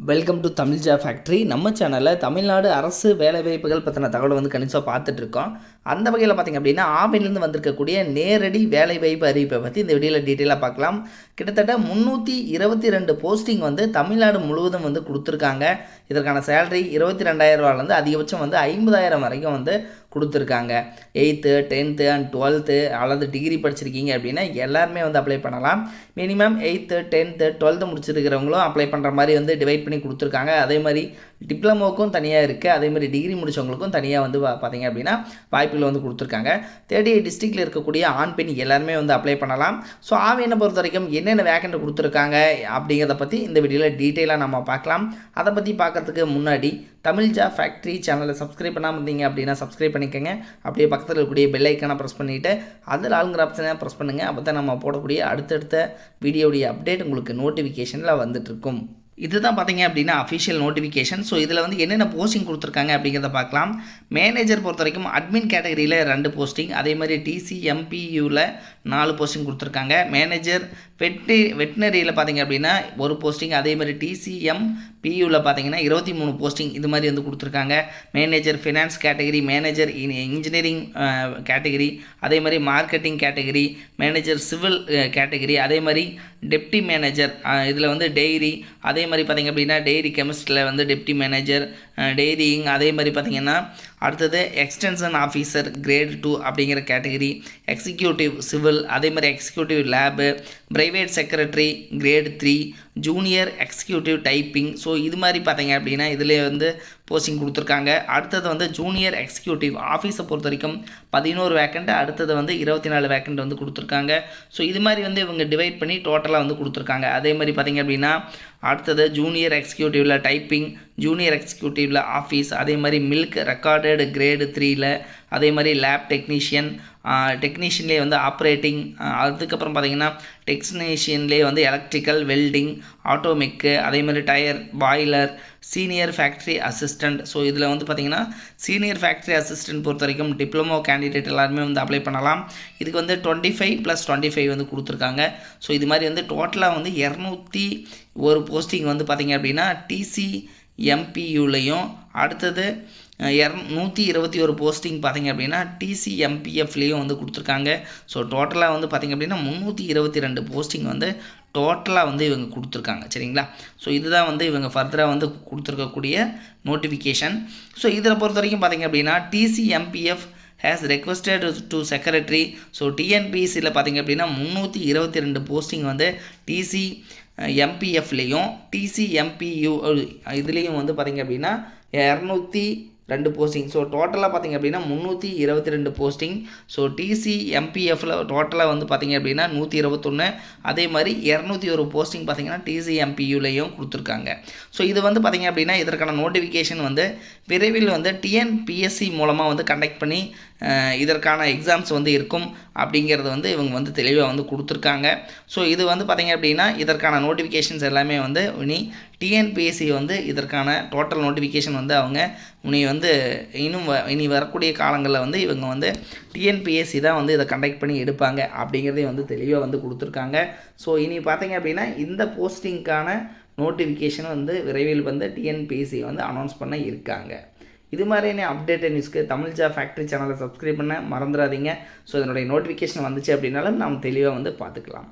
Welcome to Tamil ஜா factory. நம்ம சேனலில் தமிழ்நாடு அரசு வேலைவாய்ப்புகள் பற்றின தகவலை கணிச்சாக பார்த்துட்ருக்கோம். அந்த வகையில் பார்த்திங்க அப்படின்னா ஆவின்லேருந்து வந்திருக்கக்கூடிய நேரடி வேலைவாய்ப்பு அறிவிப்பை பற்றி இந்த வீடியோவில் டீட்டெயிலாக பார்க்கலாம். கிட்டத்தட்ட 322 போஸ்டிங் தமிழ்நாடு முழுவதும் கொடுத்துருக்காங்க. இதற்கான சேலரி 22,000 ரூபாலேருந்து அதிகபட்சம் 50,000 வரைக்கும் கொடுத்துருக்காங்க. 8th 10th அண்ட் 12th அல்லது டிகிரி படிச்சிருக்கீங்க அப்படின்னா எல்லாருமே அப்ளை பண்ணலாம். Minimum 8th 10th 12th முடிச்சிருக்கிறவங்களும் apply பண்ணுற மாதிரி டிவைட் பண்ணி கொடுத்துருக்காங்க. அதே மாதிரி டிப்ளமோக்கும் தனியாக இருக்குது. அதே மாதிரி டிகிரி முடித்தவங்களுக்கும் தனியாக பார்த்தீங்க அப்படின்னா வாய்ப்புகள் கொடுத்துருக்காங்க. 38 டிஸ்ட்ரிக்டில் இருக்கக்கூடிய ஆண் பெண் எல்லாருமே அப்ளை பண்ணலாம். ஸோ ஆவியனை பொறுத்த வரைக்கும் என்னென்ன வேக்கண்ட் கொடுத்துருக்காங்க அப்படிங்கிறத பற்றி இந்த வீடியோவில் டீட்டெயிலாக நம்ம பார்க்கலாம். அதை பற்றி பார்க்குறதுக்கு முன்னாடி தமிழ் ஜா ஃபேக்ட்ரி சேனலை சப்ஸ்கிரைப் பண்ணாமல் இருந்தீங்க அப்படின்னா சப்ஸ்கிரைப் பண்ணிக்கோங்க. அப்படியே பக்கத்தில் இருக்கக்கூடிய பெல் ஐக்கானை ப்ரெஸ் பண்ணிவிட்டு அதில் ஆளுங்கிற ஆப்ஷனை ப்ரெஸ் பண்ணுங்கள். அப்போ தான் நம்ம போடக்கூடிய அடுத்தடுத்த வீடியோடைய அப்டேட் உங்களுக்கு நோட்டிஃபிகேஷனில் வந்துட்டுருக்கும். இதுதான் பார்த்தீங்க அப்படின்னா அஃபிஷியல் நோட்டிஃபிகேஷன். ஸோ இதில் என்னென்ன போஸ்டிங் கொடுத்துருக்காங்க அப்படிங்கிறத பார்க்கலாம். மேனேஜர் பொறுத்த வரைக்கும் அட்மின் கேட்டகரியில் 2 போஸ்டிங், அதே மாதிரி டிசிஎம்பியூவில் 4 போஸ்டிங் கொடுத்துருக்காங்க. மேனேஜர் வெட்டினரியில் பார்த்தீங்க அப்படின்னா 1 போஸ்டிங், அதே மாதிரி டிசிஎம்பியூவில் பார்த்தீங்கன்னா 23 போஸ்டிங் இது மாதிரி கொடுத்துருக்காங்க. Manager finance category, manager engineering category, அதே மாதிரி marketing category, manager civil category, அதே மாதிரி டெப்டி மேனேஜர் இதில் டெய்ரி, அதே மாதிரி பார்த்திங்க அப்படின்னா டெய்ரி கெமிஸ்ட்ரியில் டெப்டி மேனேஜர் டெய்ரியிங், அதே மாதிரி பார்த்திங்கன்னா அடுத்தது எக்ஸ்டென்ஷன் ஆஃபீஸர் கிரேட் 2 அப்படிங்கிற கேட்டகரி, எக்ஸிக்யூட்டிவ் சிவில், அதே மாதிரி executive lab, private secretary grade 3, junior executive typing. So இது மாதிரி பார்த்தீங்க அப்படின்னா இதில் போஸ்டிங் கொடுத்துருக்காங்க. அடுத்தது ஜூனியர் எக்ஸிக்யூட்டிவ் ஆஃபீஸை பொறுத்த வரைக்கும் 11 வேக்கண்ட், அடுத்தது 24 வேக்கண்ட் கொடுத்துருக்காங்க. ஸோ இது மாதிரி இவங்க டிவைட் பண்ணி டோட்டலாக கொடுத்துருக்காங்க. அதே மாதிரி பார்த்திங்க அப்படின்னா அடுத்தது ஜூனியர் எக்ஸிக்யூட்டிவில் டைப்பிங், ஜூனியர் எக்ஸிக்யூட்டிவில் ஆஃபீஸ், அதே மாதிரி மில்க் ரெக்கார்டட் கிரேடு 3ல், அதே மாதிரி லேப் டெக்னீஷியன்லேயே ஆப்ரேட்டிங், அதுக்கப்புறம் பார்த்திங்கன்னா டெக்னீஷியன்லேயே எலக்ட்ரிக்கல், வெல்டிங், ஆட்டோமெக்கு, அதே மாதிரி tyre, boiler, senior factory assistant. So இதில் பார்த்திங்கன்னா சீனியர் ஃபேக்ட்ரி அசிஸ்டண்ட் பொறுத்த வரைக்கும் டிப்ளமோ கேண்டிடேட் எல்லாருமே அப்ளை பண்ணலாம். இதுக்கு 25+25 கொடுத்துருக்காங்க. ஸோ இது மாதிரி டோட்டலாக 201 போஸ்டிங் பார்த்திங்க அப்படின்னா டிசிஎம்பியூலையும், அடுத்தது 121 போஸ்டிங் பார்த்திங்க அப்படின்னா டிசிஎம்பிஎஃப்லேயும் கொடுத்துருக்காங்க. ஸோ டோட்டலாக பார்த்திங்க அப்படின்னா 322 போஸ்டிங் டோட்டலாக இவங்க கொடுத்துருக்காங்க. சரிங்களா? ஸோ இதுதான் இவங்க ஃபர்தராக கொடுத்துருக்கக்கூடிய நோட்டிஃபிகேஷன். ஸோ இதில் பொறுத்த வரைக்கும் பார்த்திங்க அப்படின்னா TCMPF has requested to secretary. So டிஎன்பிஎஸ்சியில் பார்த்திங்க அப்படின்னா 322 போஸ்டிங் டிசிஎம்பிஎஃப்லேயும் டிசிஎம்பியூ இதுலேயும் பார்த்திங்க அப்படின்னா 202 போஸ்டிங். ஸோ டோட்டலாக பார்த்திங்க அப்படின்னா 322 போஸ்டிங். ஸோ டிசிஎம்பிஎஃப்பில் டோட்டலாக பார்த்திங்க அப்படின்னா 121, அதே மாதிரி 201 போஸ்டிங் பார்த்திங்கன்னா டிசிஎம்பியூலையும் கொடுத்துருக்காங்க. ஸோ இது பார்த்திங்க அப்படின்னா இதற்கான நோட்டிஃபிகேஷன் விரைவில் டிஎன்பிஎஸ்சி மூலமாக கண்டக்ட் பண்ணி இதற்கான எக்ஸாம்ஸ் இருக்கும் அப்படிங்கிறது இவங்க தெளிவாக கொடுத்துருக்காங்க. ஸோ இது பார்த்திங்க அப்படின்னா இதற்கான நோட்டிஃபிகேஷன்ஸ் எல்லாமே இனி டிஎன்பிஎஸ்சி இதற்கான டோட்டல் நோட்டிஃபிகேஷன் அவங்க இனி வரக்கூடிய காலங்களில் இவங்க டிஎன்பிஎஸ்சி தான் இதை கண்டக்ட் பண்ணி எடுப்பாங்க அப்படிங்கிறதே தெளிவாக கொடுத்துருக்காங்க. ஸோ இனி பார்த்திங்க அப்படின்னா இந்த போஸ்டிங்க்கான நோட்டிஃபிகேஷன் விரைவில் டிஎன்பிஎஸ்சி அனௌன்ஸ் பண்ண இருக்காங்க. இது மாதிரியான அப்டேட் நியூஸ்க்கு தமிழ் ஜா ஃபேக்ட்ரி சேனலை சப்ஸ்கிரைப் பண்ண மறந்துடாதீங்க. ஸோ இதனுடைய நோட்டிஃபிகேஷன் வந்துச்சு அப்படின்னாலும் நாம் தெளிவாக பார்த்துக்கலாம்.